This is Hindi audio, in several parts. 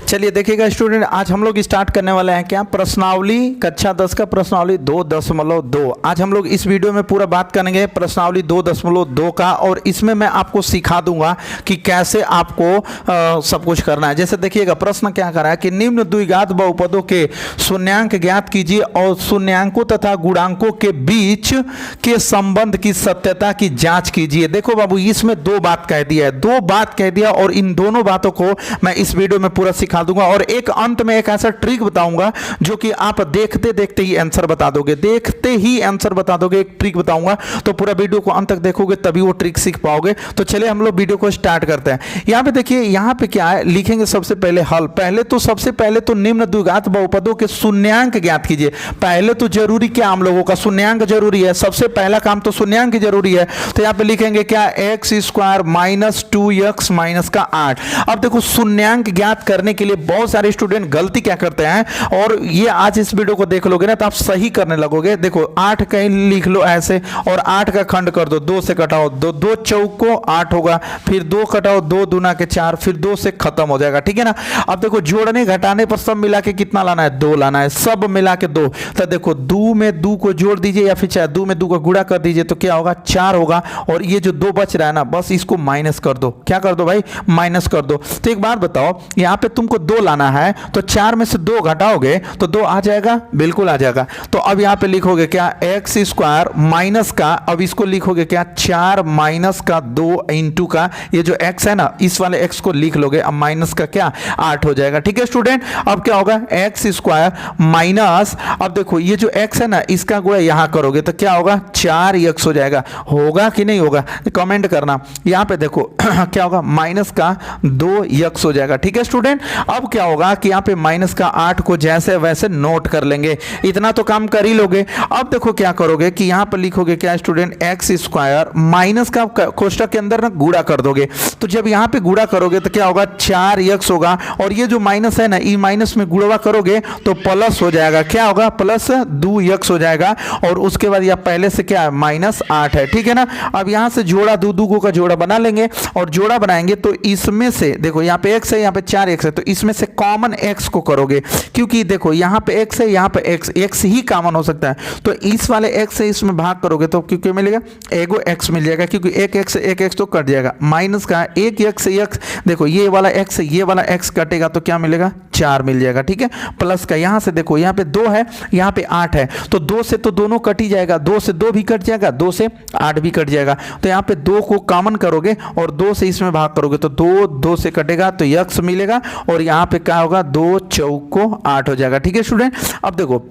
चलिए देखिएगा स्टूडेंट, आज हम लोग स्टार्ट करने वाले हैं क्या, प्रश्नावली कक्षा 10 का प्रश्नावली 2.2। आज हम लोग इस वीडियो में पूरा बात करेंगे प्रश्नावली 2.2 का, और इसमें मैं आपको सिखा दूंगा कि कैसे आपको सब कुछ करना है। जैसे देखिएगा प्रश्न क्या कर रहा है कि निम्न द्विघात बहुपदों के शून्यांक ज्ञात कीजिए और शून्यांकों तथा गुणांकों के बीच के संबंध की सत्यता की जांच कीजिए। देखो बाबू, इसमें दो बात कह दिया है, दो बात कह दिया, और इन दोनों बातों को मैं इस वीडियो में पूरा सिखा दूंगा, और एक अंत में एक ऐसा ट्रिक बताऊंगा जो कि आप देखते देखते ही आंसर बता दोगे, देखते ही आंसर बता दोगे। एक ट्रिक बताऊंगा, तो पूरा वीडियो को अंत तक देखोगे तभी वो ट्रिक सीख पाओगे। तो चलिए हम लोग वीडियो को स्टार्ट करते हैं। यहां पे देखिए, यहां पे क्या है, लिखेंगे सबसे पहले हल। सबसे पहले तो निम्न द्विघात बहुपदों के शून्यांक ज्ञात कीजिए। पहले तो जरूरी क्या, हम लोगों का शून्यांक जरूरी है, सबसे पहला काम तो शून्यांक की जरूरी है। तो यहां पे लिखेंगे क्या, x square minus 2x minus का 8। अब देखो, शून्यांक ज्ञात करने के लिए बहुत सारे स्टूडेंट गलती क्या करते हैं, और ये आज इस वीडियो को देख लोगे ना तो आप सही करने लगोगे। देखो 8 कहीं लिख लो ऐसे, और 8 का खंड कर दो, 2 से कटाओ, 2 चौको 8 होगा, फिर 2 कटाओ, 2 दूना के 4, फिर 2 से खत्म हो जाएगा, ठीक है ना। अब देखो जोड़ने घटाने पर सब मिला के कितना लाना है, 2 लाना है, सब मिला के 2। तो देखो 2 में 2 को जोड़ दीजिए, या फिर चाहे 2 में 2 को गुणा कर दीजिए, तो क्या होगा, 4 होगा। और ये जो 2 बच रहा है ना, बस इसको माइनस कर दो। क्या कर दो भाई, माइनस कर दो। तो एक बात बताओ, यहां पे तुमको 2 लाना है, तो 4 में से 2 घटाओगे तो 2 आ जाएगा, बिल्कुल आ जाएगा। तो अब यहां पे लिखोगे क्या, एक्स स्क्वायर माइनस का, अब इसको लिखोगे क्या, 4 माइनस का 2 इंटू का, ये जो x है ना, इस वाले x को लिख लोगे, अब माइनस का क्या 8 हो जाएगा, ठीक है स्टूडेंट। अब क्या होगा, एक्स स्क्वायर माइनस, अब देखो ये जो x है ना, इसका गुणा यहां करोगे तो क्या होगा, 4x हो जाएगा। होगा कि नहीं होगा, कमेंट करना। यहां पे देखो क्या होगा, माइनस का 2x हो जाएगा, ठीक है स्टूडेंट। अब क्या होगा कि यहां पे माइनस का 8 को जैसे वैसे नोट कर लेंगे, इतना तो काम कर ही लोगे। अब देखो क्या करोगे कि यहां पर लिखोगे क्या स्टूडेंट, एक्स स्क्वायर माइनस का कोष्टक के अंदर ना गुणा कर दोगे। तो जब यहां पे गुणा करोगे तो क्या होगा, 4x होगा, और ये जो माइनस है ना, ई माइनस में गुणा करोगे तो प्लस हो जाएगा। क्या होगा, प्लस 2x हो जाएगा, और उसके बाद यह पहले से क्या है, माइनस 8 है, ठीक है ना। अब यहां से जोड़ा, दो का जोड़ा बना लेंगे, और जोड़ा बनाएंगे तो इसमें से देखो, यहां पे x है, यहां पे 4x है, तो इसमें से कॉमन x को करोगे, क्योंकि देखो यहां पे x है, यहां पे x ही कॉमन हो सकता है। तो इस वाले x से इसमें भाग करोगे तो क्योंकि मिलेगा, एगो x मिल जाएगा, क्योंकि एक x तो कट जाएगा। माइनस का एक x से x, देखो ये वाला x से ये वाला x कटेगा तो क्या मिलेगा, 4 मिल जाएगा, ठीक है। प्लस का यहां से देखो, यहां पे 2 है, यहां पे 8 है, तो 2 से तो दोनों कट ही जाएगा, 2 से 2 भी कट जाएगा, 2 से 8 भी कट जाएगा। तो यहां पे 2 को कॉमन करोगे और 2 से इसमें भाग करोगे तो 2 से कटेगा तो x मिलेगा, और यहां पे क्या होगा, 2 चौको 8 हो जाएगा, ठीक है स्टूडेंट। अब देखो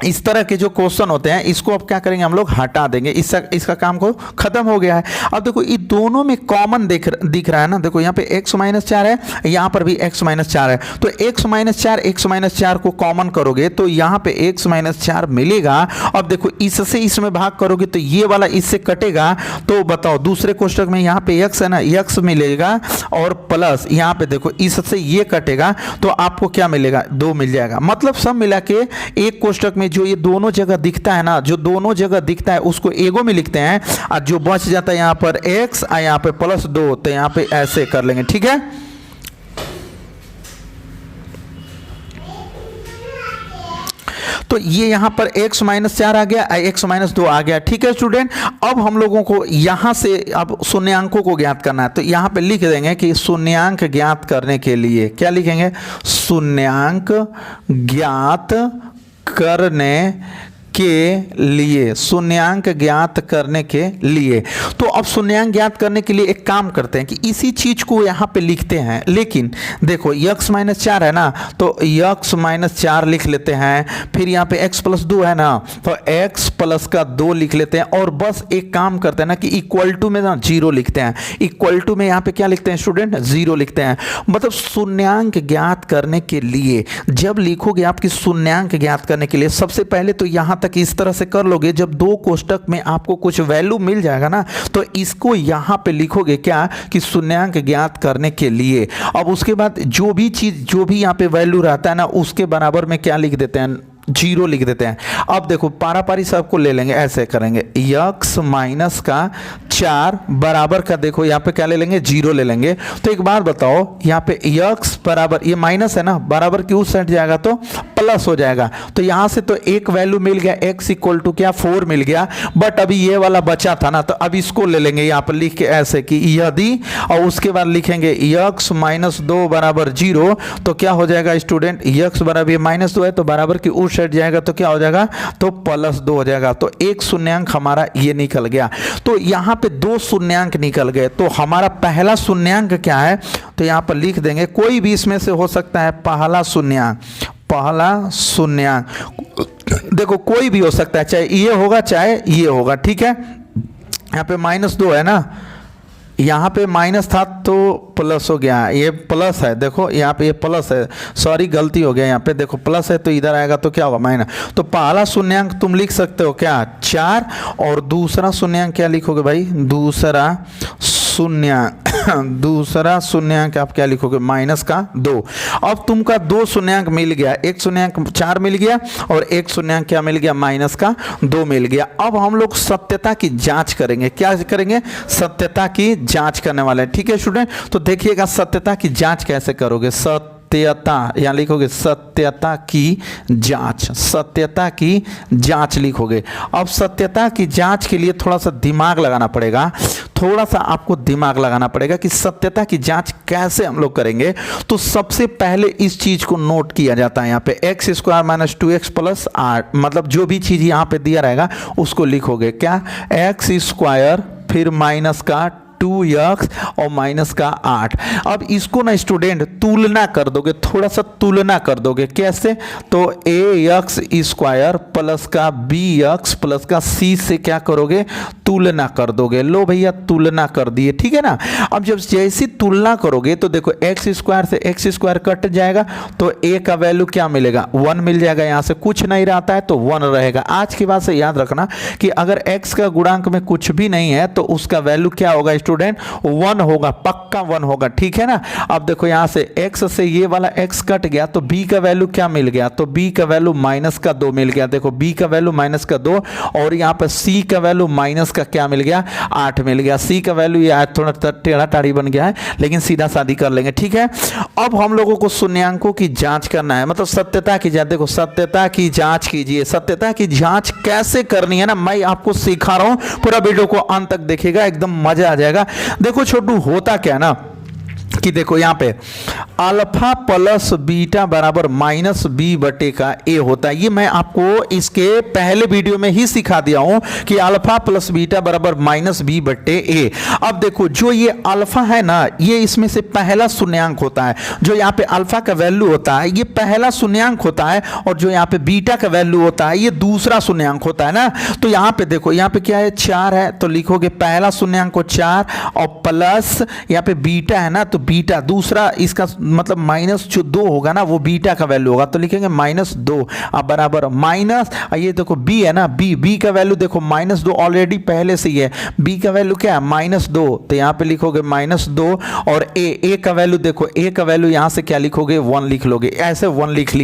इस तरह के जो क्वेश्चन होते हैं, इसको अब क्या करेंगे, हम लोग हटा देंगे, इसका काम को खत्म हो गया है। अब देखो ये दोनों में कॉमन दिख रहा है ना, देखो यहाँ पे x माइनस 4 है, यहाँ पर भी x माइनस 4 है, तो x माइनस 4 को कॉमन करोगे तो यहाँ पे x माइनस 4 मिलेगा। अब देखो इससे इसमें भाग करोगे तो ये वाला इससे कटेगा, तो बताओ दूसरे कोष्टक में यहाँ पे x है ना, x मिलेगा, और प्लस यहाँ पे देखो इससे ये कटेगा, तो आपको क्या मिलेगा, 2 मिल जाएगा। मतलब सब मिला के एक कोष्टक में जो ये दोनों जगह दिखता है ना, जो दोनों जगह दिखता है उसको एगो में लिखते हैं, और जो बच जाता है यहाँ पर x और यहाँ पे प्लस 2, तो यहाँ पे ऐसे कर लेंगे, ठीक है। तो ये यहाँ पर x माइनस 4 आ गया, x माइनस 2 आ गया, ठीक है स्टूडेंट। अब हम लोगों को यहाँ से अब शून्यांकों को ज्ञात करना है, तो यहाँ पे लिख देंगे कि शून्यांक ज्ञात करने के लिए क्या लिखेंगे, शून्यांक ज्ञात करने के लिए, शून्यांक ज्ञात करने के लिए। तो अब शून्यांक ज्ञात करने के लिए एक काम करते हैं कि इसी चीज को यहाँ पे लिखते हैं, लेकिन देखो x माइनस 4 है ना, तो x माइनस 4 लिख लेते हैं, फिर यहाँ पे x प्लस 2 है ना, तो x प्लस का 2 लिख लेते हैं, और बस एक काम करते हैं ना कि इक्वल टू में ना 0 लिखते हैं। इक्वल टू में यहाँ पे क्या लिखते हैं स्टूडेंट, 0 लिखते हैं। मतलब शून्यांक ज्ञात करने के लिए जब लिखोगे आपकी शून्यांक ज्ञात करने के लिए, सबसे पहले तो यहाँ तक इस तरह से कर लोगे, जब 2 कोष्टक में आपको कुछ वैल्यू मिल जाएगा ना, तो इसको यहां पे लिखोगे क्या, कि शून्यांक ज्ञात करने के लिए। अब उसके बाद जो भी चीज, जो भी यहां पे वैल्यू रहता है ना, उसके बराबर में क्या लिख देते हैं, जीरो लिख देते हैं। अब देखो पारापारी सबको ले लेंगे, ऐसे करेंगे x माइनस का 4 बराबर का, देखो यहाँ पे क्या ले लेंगे, जीरो ले लेंगे। तो एक बात बताओ, यहाँ पे x बराबर, ये माइनस है ना, बराबर की उस साइड जाएगा तो प्लस हो जाएगा। तो यहाँ से तो एक वैल्यू मिल गया, x इक्वल टू क्या 4 मिल गया, बट अभी ये वाला बचा था ना, तो अब इसको ले लेंगे यहाँ पर लिख के ऐसे कि यदि, और उसके बाद लिखेंगे x माइनस 2 बराबर 0, तो क्या हो जाएगा स्टूडेंट, x बराबर माइनस 2 है तो बराबर की उस साइड जाएगा तो क्या हो जाएगा, तो प्लस 2 हो जाएगा। तो एक शून्यांक हमारा ये निकल गया। तो यहाँ पे 2 शून्यांक निकल गए। तो हमारा पहला शून्यांक क्या है, तो यहाँ पर लिख देंगे, कोई भी इसमें से हो सकता है पहला शून्यांक, पहला शून्यांक देखो कोई भी हो सकता है, चाहे ये होगा चाहे ये होगा, ठीक है। यहाँ पे -2 है ना, यहाँ पे माइनस था तो प्लस हो गया, ये प्लस है, देखो यहाँ पे ये प्लस है, सॉरी गलती हो गया, यहाँ पे देखो प्लस है तो इधर आएगा तो क्या होगा माइनस। तो पहला शून्यांक तुम लिख सकते हो क्या 4, और दूसरा शून्यांक क्या लिखोगे भाई, दूसरा शून्यांक आप क्या लिखोगे, माइनस का 2। अब तुमका 2 शून्यांक मिल गया, एक शून्यांक 4 मिल गया और एक शून्यांक क्या मिल गया, माइनस का 2 मिल गया। अब हम लोग सत्यता की जांच करेंगे, क्या करेंगे, सत्यता की जांच करने वाले हैं, ठीक है स्टूडेंट। तो देखिएगा सत्यता की जांच कैसे करोगे, सत्यता यहाँ लिखोगे, सत्यता की जांच, सत्यता की जांच लिखोगे। अब सत्यता की जांच के लिए थोड़ा सा दिमाग लगाना पड़ेगा, थोड़ा सा आपको दिमाग लगाना पड़ेगा कि सत्यता की जांच कैसे हम लोग करेंगे। तो सबसे पहले इस चीज को नोट किया जाता है, यहाँ पे x square minus 2x plus 8, मतलब जो भी चीज यहाँ पे दिया रहेगा उसको लिखोगे क्या, x स्क्वायर फिर माइनस का 2x और माइनस का 8। अब इसको ना स्टूडेंट तुलना कर दोगे, थोड़ा सा तुलना कर दोगे, कैसे, तो ax स्क्वायर प्लस का bx प्लस का c से क्या करोगे, तुलना कर दोगे। लो भैया तुलना कर दिए, ठीक है ना। अब जब जैसी तुलना करोगे तो देखो x स्क्वायर से x स्क्वायर कट जाएगा तो a का वैल्यू क्या मिलेगा, 1 मिल जाएगा, यहाँ से कुछ नहीं रहता है तो 1 रहेगा। आज के बाद से याद रखना कि अगर x का गुणांक में कुछ भी नहीं है तो उसका वैल्यू क्या होगा स्टूडेंट, 1 होगा, पक्का 1 होगा, ठीक है ना। अब देखो यहाँ से x से ये वाला x कट गया तो b का वैल्यू क्या मिल गया, तो b का वैल्यू माइनस का 2 मिल गया, देखो b का वैल्यू माइनस का 2, और यहाँ पर c का वैल्यू माइनस का क्या मिल गया, 8 मिल गया। c का वैल्यू ये थोड़ा टेढ़ा टाड़ी बन गया है, लेकिन सीधा सादी कर लेंगे, ठीक है। अब हम लोगों को शून्यांकों की जांच करना है, मतलब सत्यता की जांच। देखो सत्यता की जांच कीजिए, सत्यता की जांच कैसे करनी है ना, मैं आपको सिखा रहा हूं, पूरा वीडियो को अंत तक देखिएगा, एकदम मजा आ जाएगा। देखो छोटू होता क्या ना कि देखो यहाँ पे अल्फा प्लस बीटा बराबर माइनस बी बटे का ए होता है। ये मैं आपको इसके पहले वीडियो में ही सिखा दिया हूं कि अल्फा प्लस बीटा बराबर माइनस बी बटे ए। अब देखो जो ये अल्फा है ना, ये इसमें से पहला शून्यांक होता है, जो यहाँ पे अल्फा का वैल्यू होता है ये पहला शून्यांक होता है, और जो यहाँ पे बीटा का वैल्यू होता है ये दूसरा शून्यांक होता है ना। तो यहाँ पे देखो, यहाँ पे क्या है, 4 है, तो लिखोगे पहला शून्यांक को 4 और प्लस यहाँ पे बीटा है ना, तो बीटा दूसरा, इसका मतलब माइनस जो 2 होगा ना वो बीटा का वैल्यू होगा, तो लिखेंगे -2 अब बराबर माइनस, ये देखो b है ना, b का वैल्यू देखो -2 ऑलरेडी पहले से ही है, b का वैल्यू क्या है -2, तो यहाँ पे लिखोगे -2, और a का वैल्यू देखो, a का वैल्यू यहाँ से क्या लिखोगे 1 लिख लोगे, ऐसे 1 लिख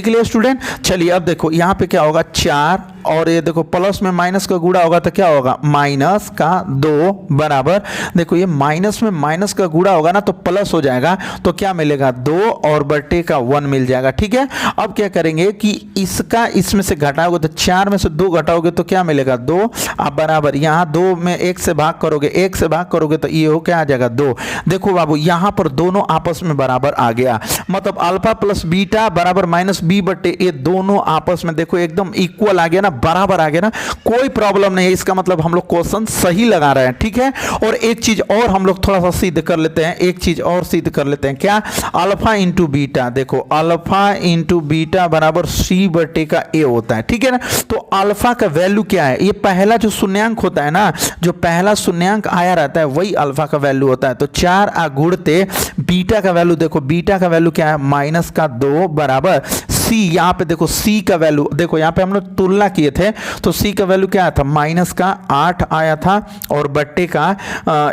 लिए स्टूडेंट। चलिए अब देखो यहाँ पे क्या होगा 4, और ये देखो प्लस में माइनस का गुणा होगा तो क्या होगा माइनस का 2 बराबर, देखो ये माइनस में माइनस का गुणा होगा ना तो प्लस हो जाएगा, तो क्या मिलेगा 2 और बटे का 1 मिल जाएगा, ठीक है। अब क्या करेंगे कि इसका इसमें से घटाओगे तो 4 में से 2 घटाओगे तो क्या मिलेगा 2, अब बराबर यहाँ 2 में 1 से भाग करोगे, 1 से भाग करोगे तो ये हो क्या आ जाएगा 2। देखो बाबू यहाँ पर दोनों आपस में बराबर आ गया, मतलब अल्फा प्लस बीटा बराबर माइनस बी बटे ए, दोनों आपस में देखो एकदम इक्वल आ गया ना, बराबर आ गया ना, कोई प्रॉब्लम नहीं है, इसका मतलब हम लोग क्वेश्चन सही लगा रहे हैं, ठीक है। और एक चीज और हम लोग थोड़ा सा सिद्ध कर लेते हैं, एक चीज और सिद्ध कर लेते हैं, क्या, अल्फा इंटू बीटा, देखो अल्फा इंटू बीटा बराबर सी बटे का ए होता है, ठीक है ना। तो अल्फा का वैल्यू क्या है, ये पहला जो शून्यांक होता है ना, जो पहला शून्यांक आया रहता है वही अल्फा का वैल्यू होता है। तो 4 गुणते बीटा का वैल्यू, देखो बीटा का वैल्यू क्या है -2 बराबर सी, यहाँ पे देखो सी का वैल्यू, देखो यहाँ पे हम लोग तुलना किए थे तो सी का वैल्यू क्या आया था, माइनस का 8 आया था, और बट्टे का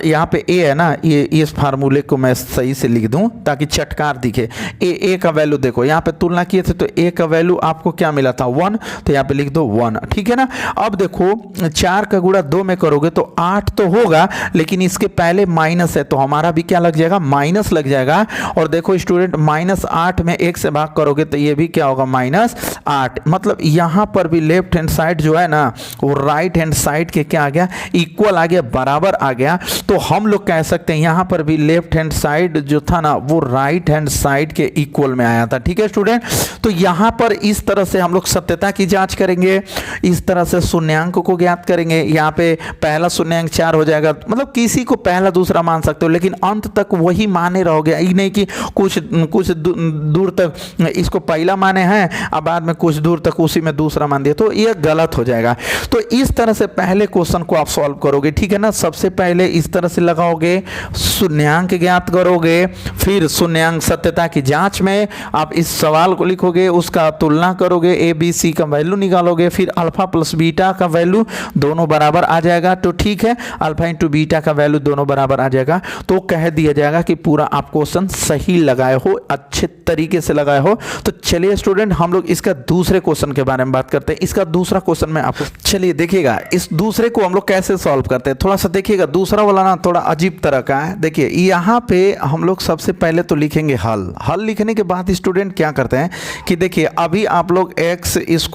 यहाँ पे ए है ना, ये इस फार्मूले को मैं सही से लिख दूं ताकि चटकार दिखे। ए का वैल्यू देखो यहाँ पे तुलना किए थे तो ए का वैल्यू आपको क्या मिला था 1, तो यहाँ पे लिख दो 1, ठीक है ना। अब देखो 4 का गुणा 2 में करोगे तो 8 तो होगा, लेकिन इसके पहले माइनस है तो हमारा भी क्या लग जाएगा, माइनस लग जाएगा। और देखो स्टूडेंट -8 में 1 से भाग करोगे तो ये भी क्या होगा, -8। मतलब यहाँ पर भी लेफ्ट हैंड साइड जो है ना वो राइट हैंड साइड के क्या आ गया, इक्वल आ गया, बराबर आ गया। तो हम लोग कह सकते हैं यहाँ पर भी लेफ्ट हैंड साइड जो था ना वो राइट हैंड साइड के इक्वल में आया था, ठीक है स्टूडेंट। तो यहाँ पर इस तरह से हम लोग सत्यता की जांच करेंगे, इस तरह से शून्यांक को ज्ञात करेंगे। यहाँ पे पहला शून्यांक 4 हो जाएगा, मतलब किसी को पहला दूसरा मान सकते हो, लेकिन अंत तक वही माने रहोगे, ये नहीं कि कुछ दूर तक इसको पहला माने हैं अब बाद में कुछ दूर तक उसी में दूसरा मान दिया, तो ये गलत हो जाएगा। तो इस तरह से पहले क्वेश्चन को आप सॉल्व करोगे, ठीक है ना। सबसे पहले इस तरह से लगाओगे, शून्यांक ज्ञात करोगे, फिर शून्यांक सत्यता की जांच में आप इस सवाल को लिखोगे, उसका तुलना करोगे, ए बी सी का वैल्यू निकालोगे, फिर अल्फा प्लस बीटा का वैल्यू दोनों बराबर आ जाएगा, तो ठीक है, अल्फा इंटू बीटा का वैल्यू दोनों बराबर आ जाएगा, तो कह दिया जाएगा कि पूरा आप क्वेश्चन सही लगाए हो, अच्छे तरीके से लगाए हो। तो चलिए स्टूडेंट हम लोग इसका दूसरे क्वेश्चन के बारे में बात करते हैं। इसका दूसरा क्वेश्चन में आपको, चलिए देखिएगा इस दूसरे को हम लोग कैसे सॉल्व करते हैं, थोड़ा सा देखिएगा। दूसरा वाला ना थोड़ा अजीब तरह का है। देखिए यहाँ पे हम लोग सबसे पहले तो लिखेंगे हल लिखने के बाद स्टूडेंट क्या करते हैं कि देखिए अभी आप लोग x² +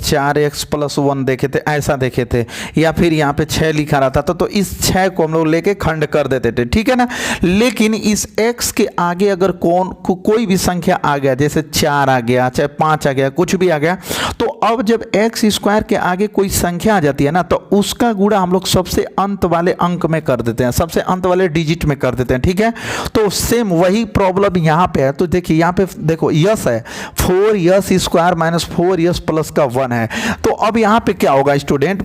4x + 1 देखे थे, ऐसा देखे थे, या फिर यहाँ पे 6 लिखा रहता था, तो इस 6 को हम लोग लेके खंड कर देते थे, ठीक है ना। लेकिन इस x के आगे अगर कोई भी संख्या आ गया, जैसे 4 आ गया, चाहे 5 आ गया, कुछ भी आ गया, तो अब जब x² के आगे कोई संख्या आ जाती है ना, तो उसका गुणा हम लोग सबसे अंत वाले अंक में कर देते हैं, सबसे अंत वाले डिजिट में कर देते हैं, ठीक है। तो सेम वही प्रॉब्लम यहाँ पे है। तो देखिए यहाँ पे देखो यस है, 4s² - 4s प्लस का 1 है। तो अब यहाँ पे क्या होगा स्टूडेंट,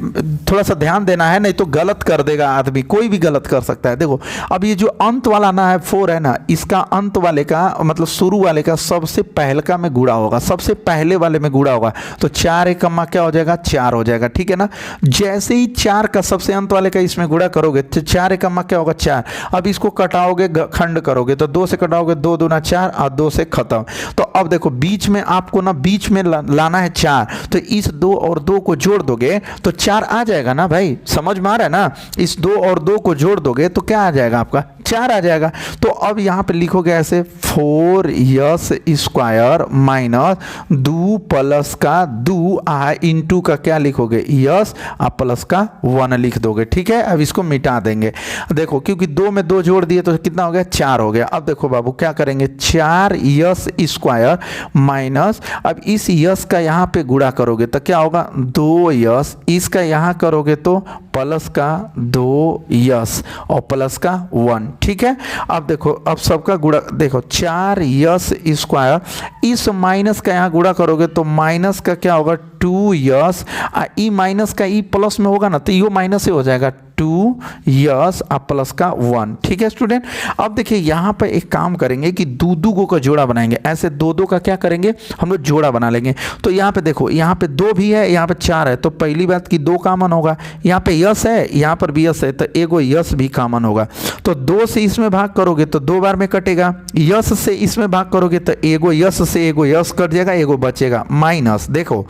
थोड़ा सा ध्यान देना है, नहीं तो गलत कर देगा आदमी, कोई भी गलत कर सकता है। देखो अब ये जो अंत वाला ना है 4 है ना, इसका अंत वाले का मतलब शुरू वाले का सबसे पहलका में गुणा होगा, सबसे पहले वाले में गुणा होगा, तो 4 एकम्मा क्या हो जाएगा, 4 हो जाएगा, ठीक है ना। जैसे ही 4 का सबसे अंत वाले का इसमें गुणा करोगे तो 4 एकम्मा क्या होगा, 4। अब इसको कटाओगे, खंड करोगे तो 2 से कटाओगे, 2 दूना 4 और 2 से खत्म। तो अब देखो बीच में आपको ना बीच में लाना है 4, तो इस 2 और 2 को जोड़ दोगे तो 4 आ जाएगा ना भाई, समझ में आ रहा है ना। इस 2 और 2 को जोड़ दोगे तो क्या आ जाएगा, आपका 4 आ जाएगा। तो अब यहाँ पे लिखोगे ऐसे 4s² - 2 प्लस का 2 इंटू का क्या लिखोगे, यस प्लस का 1 लिख दोगे, ठीक है। अब इसको मिटा देंगे, देखो क्योंकि 2 में 2 जोड़ दिए तो कितना हो गया, 4 हो गया। अब देखो बाबू क्या करेंगे, 4s² माइनस, अब इस यस का यहाँ पे गुणा करोगे तो क्या होगा, 2s, इसका यहाँ करोगे तो प्लस का 2s और प्लस का 1, ठीक है। अब देखो अब सबका गुणा देखो, 4s², इस माइनस का यहाँ गुणा करोगे तो माइनस का क्या होगा, 2s, ई माइनस का ई प्लस में होगा ना, तो यो माइनस से हो जाएगा 2s प्लस का 1, ठीक है स्टूडेंट। अब देखिए यहाँ पर एक काम करेंगे कि दो गो का जोड़ा बनाएंगे, ऐसे दो का क्या करेंगे, हम लोग जोड़ा बना लेंगे। तो यहाँ पे देखो, यहाँ पे 2 भी है, यहाँ पे 4 है, तो पहली बात कि 2 कॉमन होगा, यहाँ पे यस है, यहाँ पर भी यस है, तो एगो यस भी कॉमन होगा। तो 2 से इसमें भाग करोगे तो 2 बार में कटेगा, यस से इसमें भाग करोगे तो एगो यस से एगो यस कट जाएगा, एगो बचेगा माइनस, देखो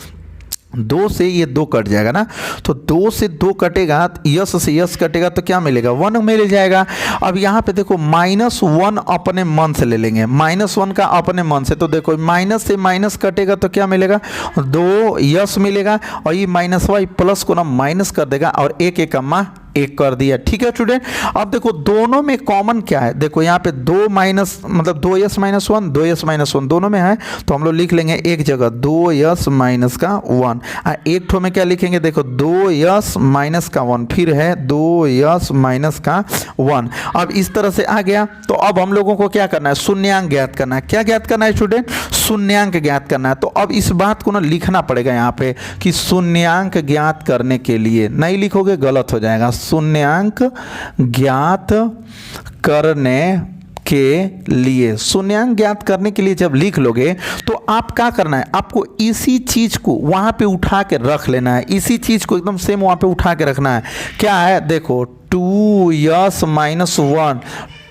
2 से ये 2 कट जाएगा ना, तो 2 से 2 कटेगा, यस से यस कटेगा तो क्या मिलेगा, 1 मिल जाएगा। अब यहाँ पे देखो -1 अपने मन से ले लेंगे, -1 का अपने मन से, तो देखो माइनस से माइनस कटेगा तो क्या मिलेगा, 2 यस मिलेगा, और ये माइनस वाई प्लस को ना माइनस कर देगा, और 1 एकम्मा 1 कर दिया, ठीक है स्टूडेंट। अब देखो दोनों में कॉमन क्या है, देखो यहाँ पे 2 माइनस मतलब 2s - 1 2s - 1 दोनों में है, तो हम लोग लिख लेंगे एक जगह 2s - का 1, एक ठो में क्या लिखेंगे, देखो 2s - का 1, फिर है 2s - का 1। अब इस तरह से आ गया, तो अब हम लोगों को क्या करना है, शून्यांक ज्ञात करना है। क्या ज्ञात करना है स्टूडेंट, शून्यांक ज्ञात करना है। तो अब इस बात को ना लिखना पड़ेगा यहाँ पे कि शून्यांक ज्ञात करने के लिए, नहीं लिखोगे गलत हो जाएगा, शून्यांक ज्ञात करने के लिए। शून्यांक ज्ञात करने के लिए जब लिख लोगे तो आप क्या करना है, आपको इसी चीज को वहां पे उठा के रख लेना है, इसी चीज को एकदम सेम वहां पे उठा के रखना है। क्या है, देखो 2s माइनस 1,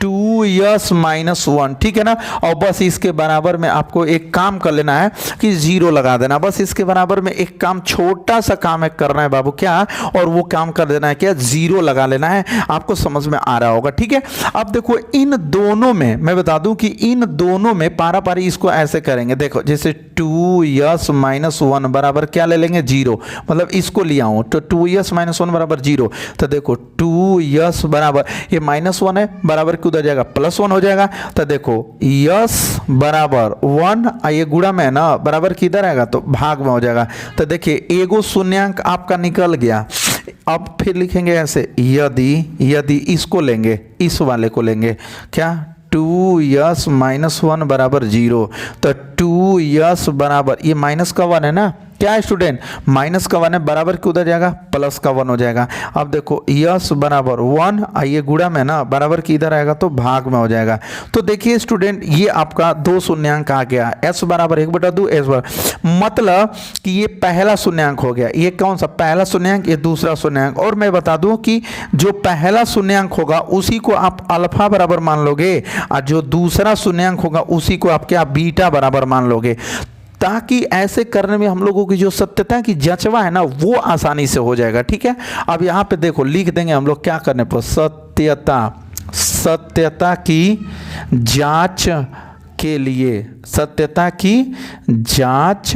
2s माइनस 1, ठीक है ना। और बस इसके बराबर में आपको एक काम कर लेना है कि 0 लगा देना। बस इसके बराबर में एक काम, छोटा सा काम है करना है बाबू, क्या, और वो काम कर देना है क्या, 0 लगा लेना है। आपको समझ में आ रहा होगा, ठीक है। अब देखो इन दोनों में मैं बता दूं कि इन दोनों में पारा पारी इसको ऐसे करेंगे। देखो जैसे 2s माइनस 1 बराबर क्या ले लेंगे, 0, मतलब इसको लिया हूं तो 2s माइनस 1 बराबर 0। तो देखो 2s बराबर, ये माइनस 1 है, बराबर उधर जाएगा +1 हो जाएगा। तो देखो यस बराबर 1, ये गुणा में है ना, बराबर किधर आएगा तो भाग में हो जाएगा। तो देखिए एगो शून्यांक आपका निकल गया। अब फिर लिखेंगे ऐसे, यदि इसको लेंगे, इस वाले को लेंगे, क्या 2s माइनस 1 बराबर 0। तो 2s बराबर, ये माइनस का 1 है ना, क्या है स्टूडेंट, माइनस का 1 है, बराबर के उधर जाएगा प्लस का 1 हो जाएगा। अब देखो यस बराबर 1, ये गुणा में ना, बराबर की इधर आएगा तो भाग में हो जाएगा। तो देखिए स्टूडेंट ये आपका दो शून्यांक आ गया, s बराबर 1/2, s बराबर, मतलब कि ये पहला शून्यांक हो गया। ये कौन सा पहला शून्यांक, ये दूसरा शून्यांक। और मैं बता दूं कि जो पहला शून्यांक होगा उसी को आप अल्फा बराबर मान लोगे, और जो दूसरा शून्यांक होगा उसी को आप क्या, बीटा बराबर मान लोगे, ताकि ऐसे करने में हम लोगों की जो सत्यता की जचवा है ना वो आसानी से हो जाएगा, ठीक है। अब यहाँ पे देखो लिख देंगे हम लोग क्या करने पर, सत्यता की जांच के लिए, सत्यता की जांच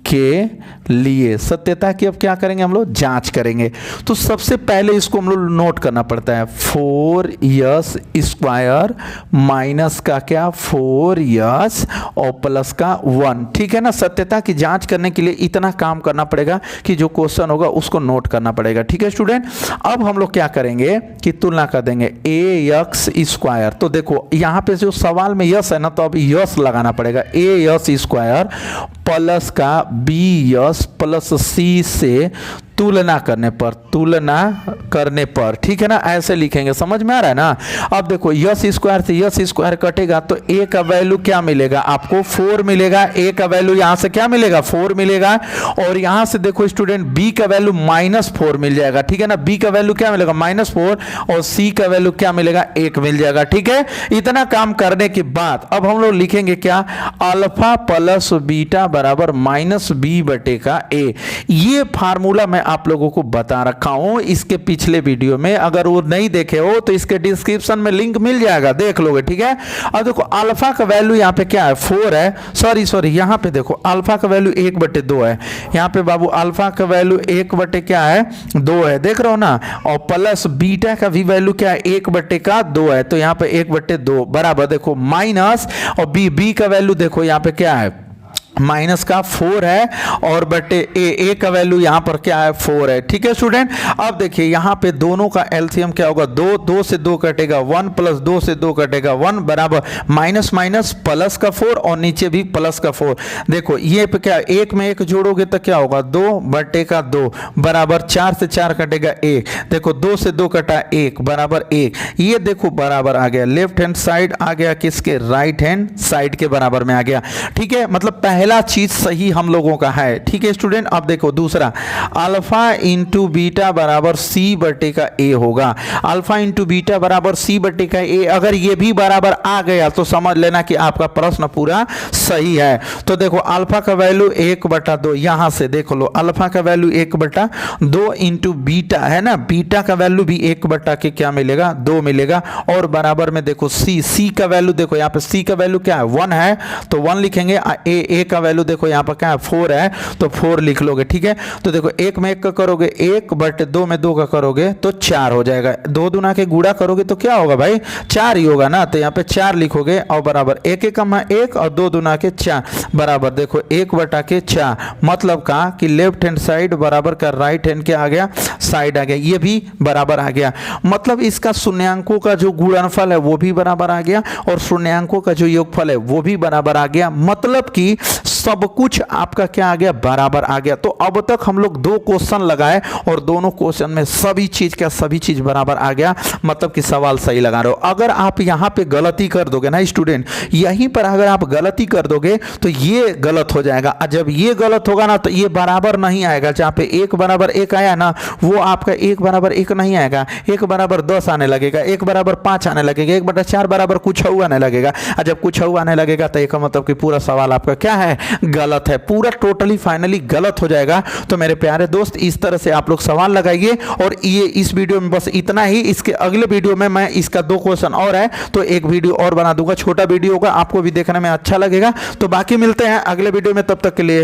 के लिए, सत्यता की अब क्या करेंगे हम लोग, जांच करेंगे। तो सबसे पहले इसको हम लोग नोट करना पड़ता है, 4s स्क्वायर माइनस का क्या, 4s और प्लस का 1, ठीक है ना। सत्यता की जांच करने के लिए इतना काम करना पड़ेगा कि जो क्वेश्चन होगा उसको नोट करना पड़ेगा, ठीक है स्टूडेंट। अब हम लोग क्या करेंगे कि तुलना कर देंगे ax स्क्वायर। तो देखो यहाँ पे जो सवाल में यस है ना, तो अब यस लगाना पड़ेगा, ax स्क्वायर प्लस का bs प्लस c से तुलना करने पर, ठीक है ना, ऐसे लिखेंगे, समझ में आ रहा है ना। अब देखो यस स्क्वायर से यस स्क्वायर कटेगा तो a का वैल्यू क्या मिलेगा आपको, 4 मिलेगा। a का वैल्यू यहां से क्या मिलेगा, 4 मिलेगा। और यहां से देखो स्टूडेंट b का वैल्यू -4 मिल जाएगा, ठीक है ना। b का वैल्यू क्या मिलेगा, -4, और c का वैल्यू क्या मिलेगा, 1 मिल जाएगा, ठीक है। इतना काम करने के बाद अब हम लोग लिखेंगे क्या, अल्फा प्लस बीटा बराबर -b/a। ये फार्मूला मैं आप लोगों को बता रखा हूं इसके पिछले वीडियो में, अगर वो नहीं देखे हो तो इसके डिस्क्रिप्शन में लिंक मिल जाएगा, देख लोगे, ठीक है। अब देखो अल्फा का वैल्यू यहाँ पे क्या है, 4 है, सॉरी यहाँ पे देखो अल्फा का वैल्यू 1/2 है। यहाँ पे बाबू अल्फा का वैल्यू 1 क्या है, 2 है, देख रहे हो ना। और प्लस बीटा का भी वैल्यू क्या है, 1/2 है, तो यहाँ पे 1/2 बराबर देखो माइनस, और बी का वैल्यू देखो यहाँ पे क्या है, माइनस का 4 है, और बटे ए का वैल्यू यहां पर क्या है, 4 है, ठीक है स्टूडेंट। अब देखिए यहां पे दोनों का एलसीएम क्या होगा, 2 से 2 कटेगा 1, प्लस 2 से 2 कटेगा 1, बराबर माइनस माइनस प्लस का 4, और नीचे भी प्लस का 4। देखो ये पे क्या, 1 में 1 जोड़ोगे तो क्या होगा, 2/2 बराबर 4 से 4 कटेगा 1, देखो 2 से 2 कटा 1 बराबर 1। ये देखो बराबर आ गया, लेफ्ट हैंड साइड आ गया किसके, राइट हैंड साइड के बराबर में आ गया, ठीक है। मतलब पहला चीज सही हम लोगों का है, ठीक है स्टूडेंट। अब देखो दूसरा, अल्फा इंटू बीटा बराबर c/a होगा। अल्फा इंटू बीटा बराबर c/a, अगर ये भी बराबर आ गया तो समझ लेना कि आपका प्रश्न पूरा सही है। तो देखो अल्फा का वैल्यू 1/2, यहां से देख लो अल्फा का वैल्यू 1/2 इंटू बीटा है ना, बीटा का वैल्यू भी 1/के क्या मिलेगा, 2 मिलेगा। और बराबर में देखो c का वैल्यू, देखो यहाँ पे c का वैल्यू क्या है, 1 है, तो 1 लिखेंगे। a का वैल्यू देखो यहाँ पर क्या है, 4 है, तो 4 लिख लोगे, ठीक है। तो देखो 1 में 1 का करोगे 1/2 में 2 का करोगे तो 4 हो जाएगा। 2 दूना के गुणा करोगे तो क्या होगा भाई, 4 ही होगा ना, तो यहाँ पे 4 लिखोगे, और बराबर 1 कम 1 और 2 दूना के 4 बराबर देखो 1/4, मतलब का कि लेफ्ट हैंड साइड बराबर का राइट हैंड क्या आ गया, साइड आ गया, ये भी बराबर आ गया। मतलब इसका शून्यांकों का जो गुणनफल है वो भी बराबर आ गया, और शून्यांकों का जो योगफल है वो भी बराबर आ गया। मतलब कि सब कुछ आपका क्या आ गया, बराबर आ गया। तो अब तक हम लोग 2 क्वेश्चन लगाए और दोनों क्वेश्चन में सभी चीज बराबर आ गया, मतलब कि सवाल सही लगा रहे हो। अगर आप यहां पे गलती कर दोगे ना स्टूडेंट, यहीं पर अगर आप गलती कर दोगे तो ये गलत हो जाएगा, और जब ये गलत होगा ना तो ये बराबर नहीं आएगा। जहां पे 1 बराबर 1 आया ना, वो आपका 1 बराबर 1 नहीं आएगा, 1 बराबर 10 आने लगेगा, 1 बराबर 5 आने लगेगा, 1/4 बराबर कुछ आने लगेगा। और जब कुछ आने लगेगा तो एक मतलब कि पूरा सवाल आपका क्या है, गलत है, पूरा टोटली फाइनली गलत हो जाएगा। तो मेरे प्यारे दोस्त, इस तरह से आप लोग सवाल लगाइए। और ये इस वीडियो में बस इतना ही। इसके अगले वीडियो में मैं इसका 2 क्वेश्चन और है तो एक वीडियो और बना दूंगा, छोटा वीडियो होगा, आपको भी देखने में अच्छा लगेगा। तो बाकी मिलते हैं अगले वीडियो में, तब तक के लिए